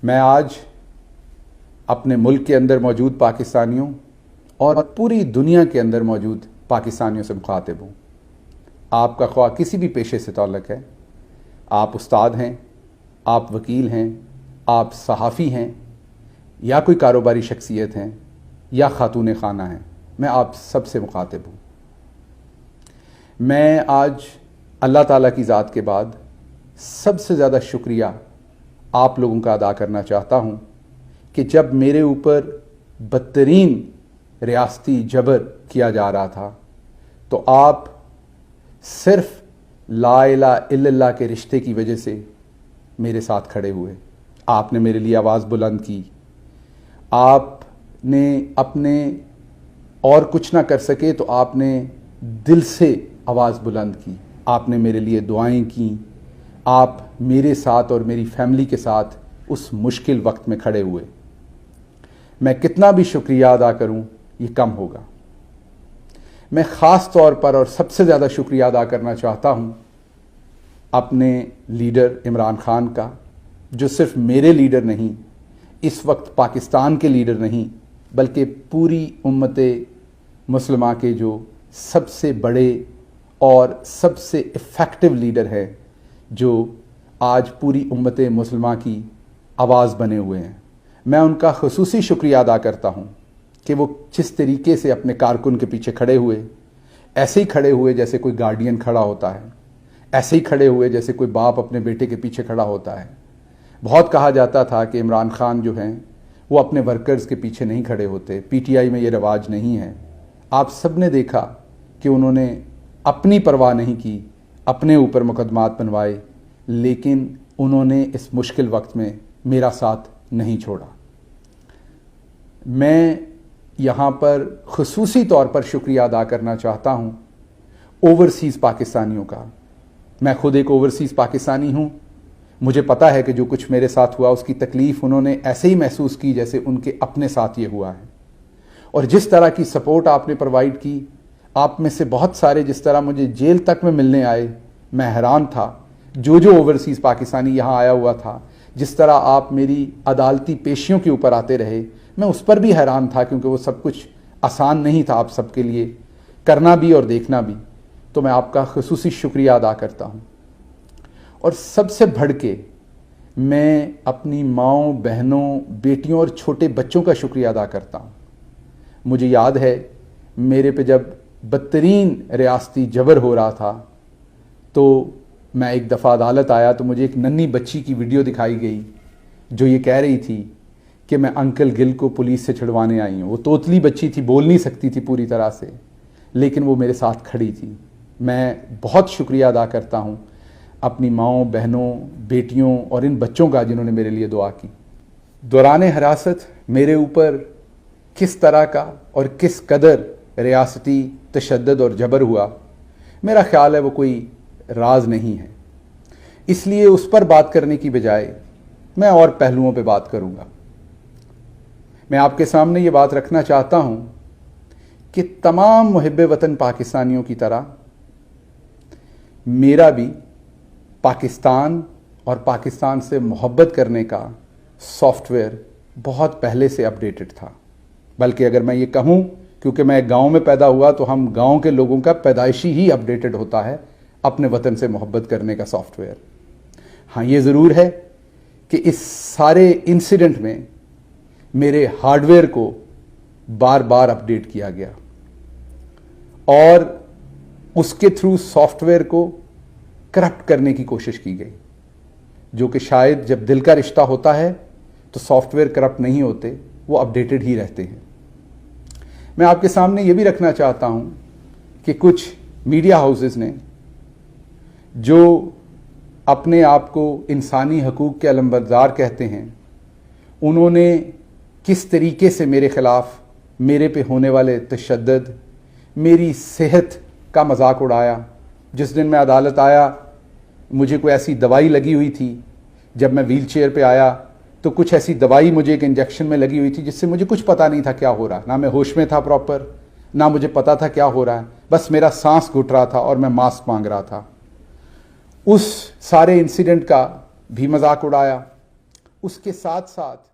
میں آج اپنے ملک کے اندر موجود پاکستانیوں اور پوری دنیا کے اندر موجود پاکستانیوں سے مخاطب ہوں۔ آپ کا خواہ کسی بھی پیشے سے تعلق ہے، آپ استاد ہیں، آپ وکیل ہیں، آپ صحافی ہیں، یا کوئی کاروباری شخصیت ہیں، یا خاتون خانہ ہیں، میں آپ سب سے مخاطب ہوں۔ میں آج اللہ تعالیٰ کی ذات کے بعد سب سے زیادہ شکریہ آپ لوگوں کا ادا کرنا چاہتا ہوں کہ جب میرے اوپر بدترین ریاستی جبر کیا جا رہا تھا تو آپ صرف لا الہ الا اللہ کے رشتے کی وجہ سے میرے ساتھ کھڑے ہوئے۔ آپ نے میرے لیے آواز بلند کی، آپ نے اپنے اور کچھ نہ کر سکے تو آپ نے دل سے آواز بلند کی، آپ نے میرے لیے دعائیں کیں، آپ میرے ساتھ اور میری فیملی کے ساتھ اس مشکل وقت میں کھڑے ہوئے۔ میں کتنا بھی شکریہ ادا کروں یہ کم ہوگا۔ میں خاص طور پر اور سب سے زیادہ شکریہ ادا کرنا چاہتا ہوں اپنے لیڈر عمران خان کا، جو صرف میرے لیڈر نہیں، اس وقت پاکستان کے لیڈر نہیں، بلکہ پوری امت مسلمہ کے جو سب سے بڑے اور سب سے ایفیکٹو لیڈر ہیں، جو آج پوری امت مسلمہ کی آواز بنے ہوئے ہیں۔ میں ان کا خصوصی شکریہ ادا کرتا ہوں کہ وہ جس طریقے سے اپنے کارکن کے پیچھے کھڑے ہوئے، ایسے ہی کھڑے ہوئے جیسے کوئی گارڈین کھڑا ہوتا ہے، ایسے ہی کھڑے ہوئے جیسے کوئی باپ اپنے بیٹے کے پیچھے کھڑا ہوتا ہے۔ بہت کہا جاتا تھا کہ عمران خان جو ہیں وہ اپنے ورکرز کے پیچھے نہیں کھڑے ہوتے، پی ٹی آئی میں یہ رواج نہیں ہے۔ آپ سب نے دیکھا کہ انہوں نے اپنی پرواہ نہیں کی، اپنے اوپر مقدمات بنوائے، لیکن انہوں نے اس مشکل وقت میں میرا ساتھ نہیں چھوڑا۔ میں یہاں پر خصوصی طور پر شکریہ ادا کرنا چاہتا ہوں اوورسیز پاکستانیوں کا۔ میں خود ایک اوورسیز پاکستانی ہوں۔ مجھے پتہ ہے کہ جو کچھ میرے ساتھ ہوا اس کی تکلیف انہوں نے ایسے ہی محسوس کی جیسے ان کے اپنے ساتھ یہ ہوا ہے، اور جس طرح کی سپورٹ آپ نے پرووائڈ کی، آپ میں سے بہت سارے جس طرح مجھے جیل تک میں ملنے آئے، میں حیران تھا۔ جو اوورسیز پاکستانی یہاں آیا ہوا تھا، جس طرح آپ میری عدالتی پیشیوں کے اوپر آتے رہے، میں اس پر بھی حیران تھا، کیونکہ وہ سب کچھ آسان نہیں تھا آپ سب کے لیے کرنا بھی اور دیکھنا بھی۔ تو میں آپ کا خصوصی شکریہ ادا کرتا ہوں، اور سب سے بڑھ کے میں اپنی ماؤں، بہنوں، بیٹیوں اور چھوٹے بچوں کا شکریہ ادا کرتا ہوں۔ مجھے یاد ہے میرے پہ جب بدترین ریاستی جبر ہو رہا تھا تو میں ایک دفعہ عدالت آیا تو مجھے ایک ننھی بچی کی ویڈیو دکھائی گئی جو یہ کہہ رہی تھی کہ میں انکل گل کو پولیس سے چھڑوانے آئی ہوں۔ وہ توتلی بچی تھی، بول نہیں سکتی تھی پوری طرح سے، لیکن وہ میرے ساتھ کھڑی تھی۔ میں بہت شکریہ ادا کرتا ہوں اپنی ماؤں، بہنوں، بیٹیوں اور ان بچوں کا جنہوں نے میرے لیے دعا کی۔ دوران حراست میرے اوپر کس طرح کا اور کس قدر ریاستی تشدد اور جبر ہوا، میرا خیال ہے وہ کوئی راز نہیں ہے۔ اس لیے اس پر بات کرنے کی بجائے میں اور پہلوؤں پہ بات کروں گا۔ میں آپ کے سامنے یہ بات رکھنا چاہتا ہوں کہ تمام محب وطن پاکستانیوں کی طرح میرا بھی پاکستان اور پاکستان سے محبت کرنے کا سافٹ ویئر بہت پہلے سے اپڈیٹڈ تھا، بلکہ اگر میں یہ کہوں، کیونکہ میں گاؤں میں پیدا ہوا تو ہم گاؤں کے لوگوں کا پیدائشی ہی اپڈیٹڈ ہوتا ہے اپنے وطن سے محبت کرنے کا سافٹ ویئر۔ ہاں، یہ ضرور ہے کہ اس سارے انسیڈنٹ میں میرے ہارڈ ویئر کو بار بار اپڈیٹ کیا گیا، اور اس کے تھرو سافٹ ویئر کو کرپٹ کرنے کی کوشش کی گئی، جو کہ شاید جب دل کا رشتہ ہوتا ہے تو سافٹ ویئر کرپٹ نہیں ہوتے، وہ اپڈیٹڈ ہی رہتے ہیں۔ میں آپ کے سامنے یہ بھی رکھنا چاہتا ہوں کہ کچھ میڈیا ہاؤسز نے جو اپنے آپ کو انسانی حقوق کے علمبردار کہتے ہیں، انہوں نے کس طریقے سے میرے خلاف، میرے پہ ہونے والے تشدد، میری صحت کا مذاق اڑایا۔ جس دن میں عدالت آیا مجھے کوئی ایسی دوائی لگی ہوئی تھی، جب میں ویل چیئر پہ آیا تو کچھ ایسی دوائی مجھے ایک انجیکشن میں لگی ہوئی تھی جس سے مجھے کچھ پتہ نہیں تھا کیا ہو رہا، نہ میں ہوش میں تھا پراپر، نہ مجھے پتا تھا کیا ہو رہا ہے، بس میرا سانس گھٹ رہا تھا اور میں ماسک مانگ رہا تھا۔ اس سارے انسیڈنٹ کا بھی مذاق اڑایا۔ اس کے ساتھ ساتھ